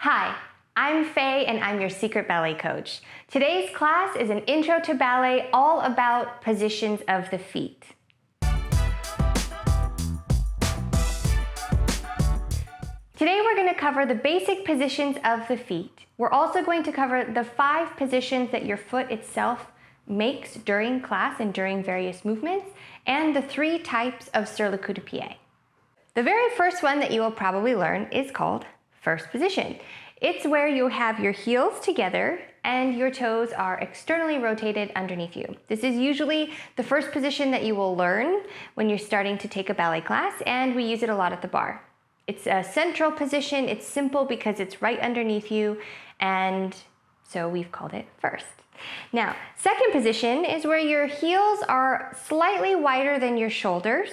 Hi, I'm Faye and I'm your secret ballet coach. Today's class is an intro to ballet all about positions of the feet. Today we're going to cover the basic positions of the feet. We're also going to cover the 5 positions that your foot itself makes during class and during various movements, and the 3 types of sur le coup de pied. The very first one that you will probably learn is called first position. It's where you have your heels together and your toes are externally rotated underneath you. This is usually the first position that you will learn when you're starting to take a ballet class, and we use it a lot at the bar. It's a central position. It's simple because it's right underneath you, and so we've called it first. Now, second position is where your heels are slightly wider than your shoulders,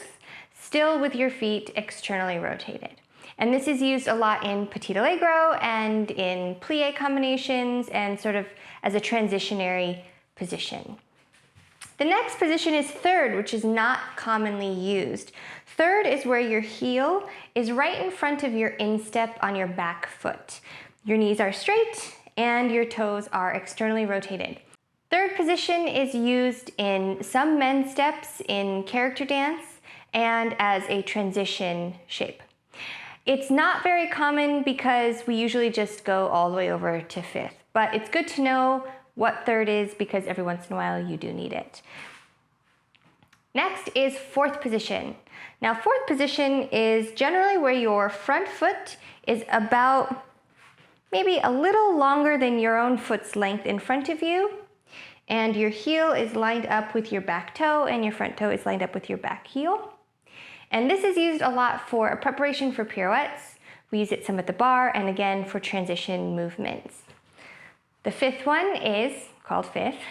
still with your feet externally rotated. And this is used a lot in petit allegro and in plie combinations and sort of as a transitionary position. The next position is third, which is not commonly used. Third is where your heel is right in front of your instep on your back foot. Your knees are straight and your toes are externally rotated. Third position is used in some men's steps in character dance and as a transition shape. It's not very common because we usually just go all the way over to fifth, but it's good to know what third is because every once in a while you do need it. Next is fourth position. Now, fourth position is generally where your front foot is about maybe a little longer than your own foot's length in front of you, and your heel is lined up with your back toe and your front toe is lined up with your back heel. And this is used a lot for a preparation for pirouettes. We use it some at the bar and again for transition movements. The fifth one is called fifth,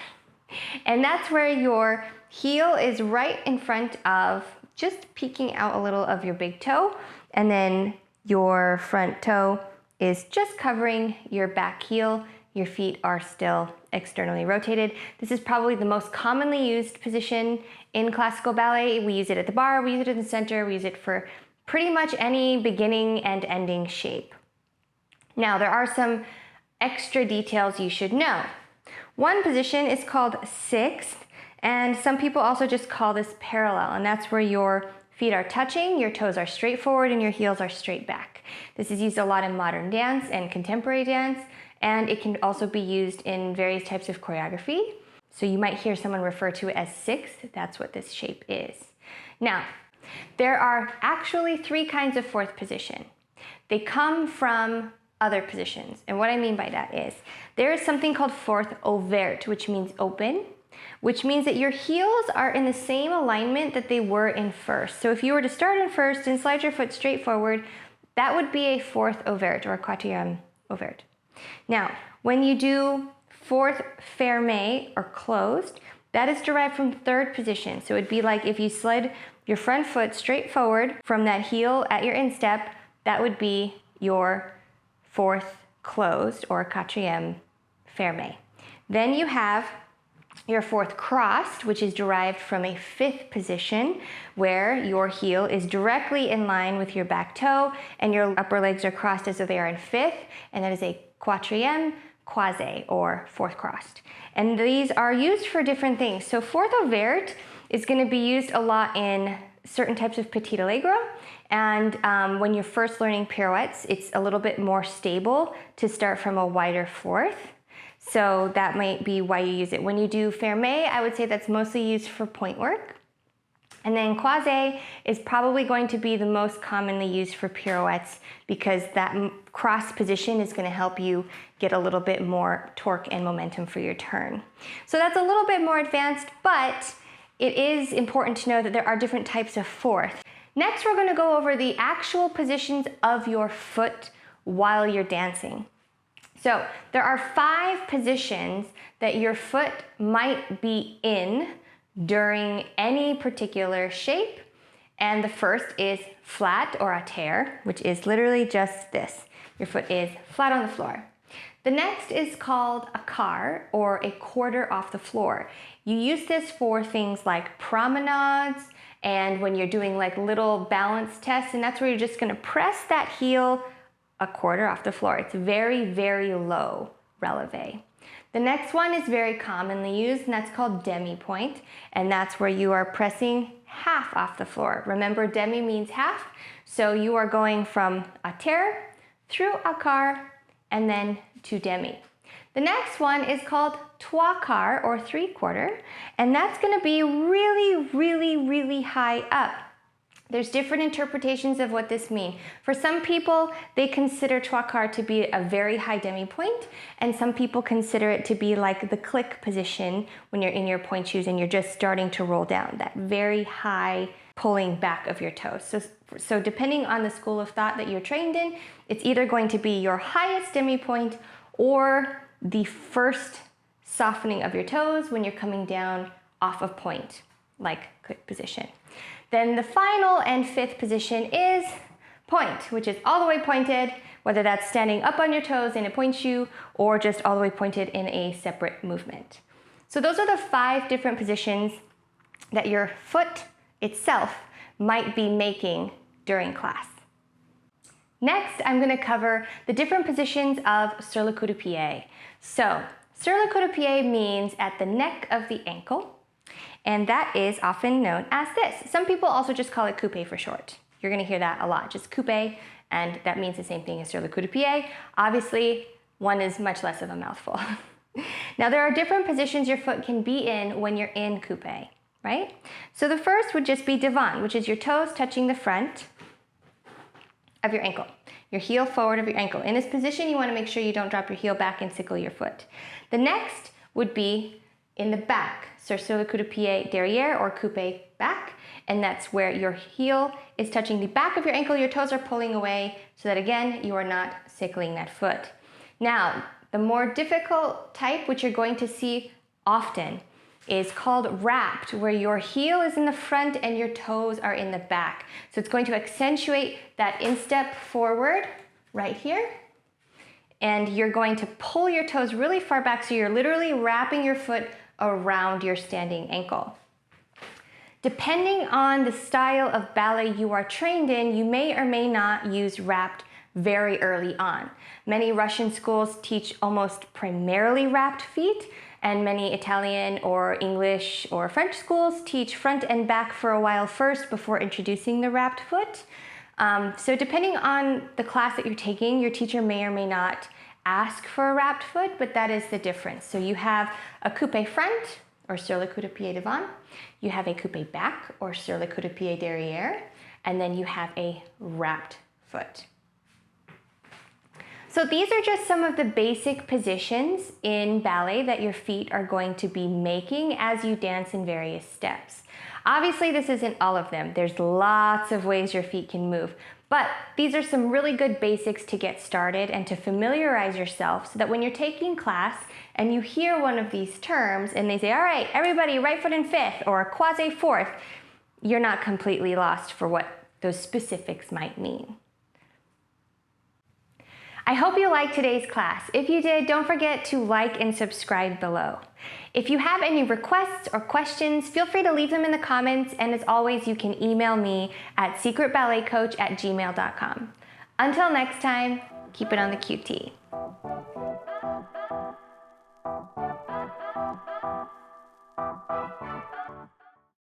and that's where your heel is right in front of, just peeking out a little of your big toe, and then your front toe is just covering your back heel. Your feet are still externally rotated. This is probably the most commonly used position in classical ballet. We use it at the bar, we use it in the center, we use it for pretty much any beginning and ending shape. Now, there are some extra details you should know. One position is called sixth, and some people also just call this parallel, and that's where your feet are touching, your toes are straight forward, and your heels are straight back. This is used a lot in modern dance and contemporary dance, and it can also be used in various types of choreography. So you might hear someone refer to it as sixth. That's what this shape is. Now, there are actually 3 kinds of fourth position. They come from other positions. And what I mean by that is, there is something called fourth ouverte, which means open, which means that your heels are in the same alignment that they were in first. So if you were to start in first and slide your foot straight forward, that would be a fourth ouverte or a quatrième ouverte. Now, when you do fourth fermé or closed, that is derived from third position. So it'd be like if you slid your front foot straight forward from that heel at your instep, that would be your fourth closed or quatrième fermé. Then you have your fourth crossed, which is derived from a fifth position where your heel is directly in line with your back toe and your upper legs are crossed as though they are in fifth, and that is a quatrième croisé or fourth crossed. And these are used for different things. So fourth ouverte is going to be used a lot in certain types of petit allegro, and when you're first learning pirouettes, it's a little bit more stable to start from a wider fourth. So that might be why you use it. When you do fermé, I would say that's mostly used for point work. And then croisé is probably going to be the most commonly used for pirouettes because that cross position is going to help you get a little bit more torque and momentum for your turn. So that's a little bit more advanced, but it is important to know that there are different types of fourth. Next, we're going to go over the actual positions of your foot while you're dancing. So there are 5 positions that your foot might be in during any particular shape. And the first is flat or à terre, which is literally just this. Your foot is flat on the floor. The next is called a quart or a quarter off the floor. You use this for things like promenades and when you're doing like little balance tests, and that's where you're just gonna press that heel a quarter off the floor. It's very, very low releve. The next one is very commonly used, and that's called demi-pointe, and that's where you are pressing half off the floor. Remember, demi means half, so you are going from a terre through a quart and then to demi. The next one is called trois quarts, or 3/4, and that's going to be really, really, really high up. There's different interpretations of what this means. For some people, they consider trois quarts to be a very high demi-pointe, and some people consider it to be like the click position when you're in your pointe shoes and you're just starting to roll down, that very high pulling back of your toes. So depending on the school of thought that you're trained in, it's either going to be your highest demi-pointe or the first softening of your toes when you're coming down off of pointe, like click position. Then the final and fifth position is pointe, which is all the way pointed, whether that's standing up on your toes in a pointe shoe or just all the way pointed in a separate movement. So those are the 5 different positions that your foot itself might be making during class. Next, I'm going to cover the different positions of sur le coup de pied. So, sur le coup de pied means at the neck of the ankle, and that is often known as this. Some people also just call it coupe for short. You're going to hear that a lot, just coupe, and that means the same thing as sur le coup de pied. Obviously, one is much less of a mouthful. Now, there are different positions your foot can be in when you're in coupe, right? So the first would just be devant, which is your toes touching the front of your ankle, your heel forward of your ankle. In this position, you want to make sure you don't drop your heel back and sickle your foot. The next would be in the back, so sur le coup de pied derrière, or coupe back, and that's where your heel is touching the back of your ankle, your toes are pulling away, so that again, you are not sickling that foot. Now, the more difficult type, which you're going to see often, is called wrapped, where your heel is in the front and your toes are in the back. So it's going to accentuate that instep forward right here, and you're going to pull your toes really far back, so you're literally wrapping your foot around your standing ankle. Depending on the style of ballet you are trained in, you may or may not use wrapped very early on. Many Russian schools teach almost primarily wrapped feet, and many Italian or English or French schools teach front and back for a while first before introducing the wrapped foot. So depending on the class that you're taking, your teacher may or may not ask for a wrapped foot, but that is the difference. So you have a coupe front, or sur le coup de pied devant, you have a coupe back, or sur le coup de pied derrière, and then you have a wrapped foot. So these are just some of the basic positions in ballet that your feet are going to be making as you dance in various steps. Obviously, this isn't all of them. There's lots of ways your feet can move, but these are some really good basics to get started and to familiarize yourself so that when you're taking class and you hear one of these terms and they say, all right, everybody, right foot in fifth or quasi fourth, you're not completely lost for what those specifics might mean. I hope you liked today's class. If you did, don't forget to like and subscribe below. If you have any requests or questions, feel free to leave them in the comments, and as always, you can email me at secretballetcoach@gmail.com. Until next time, keep it on the QT.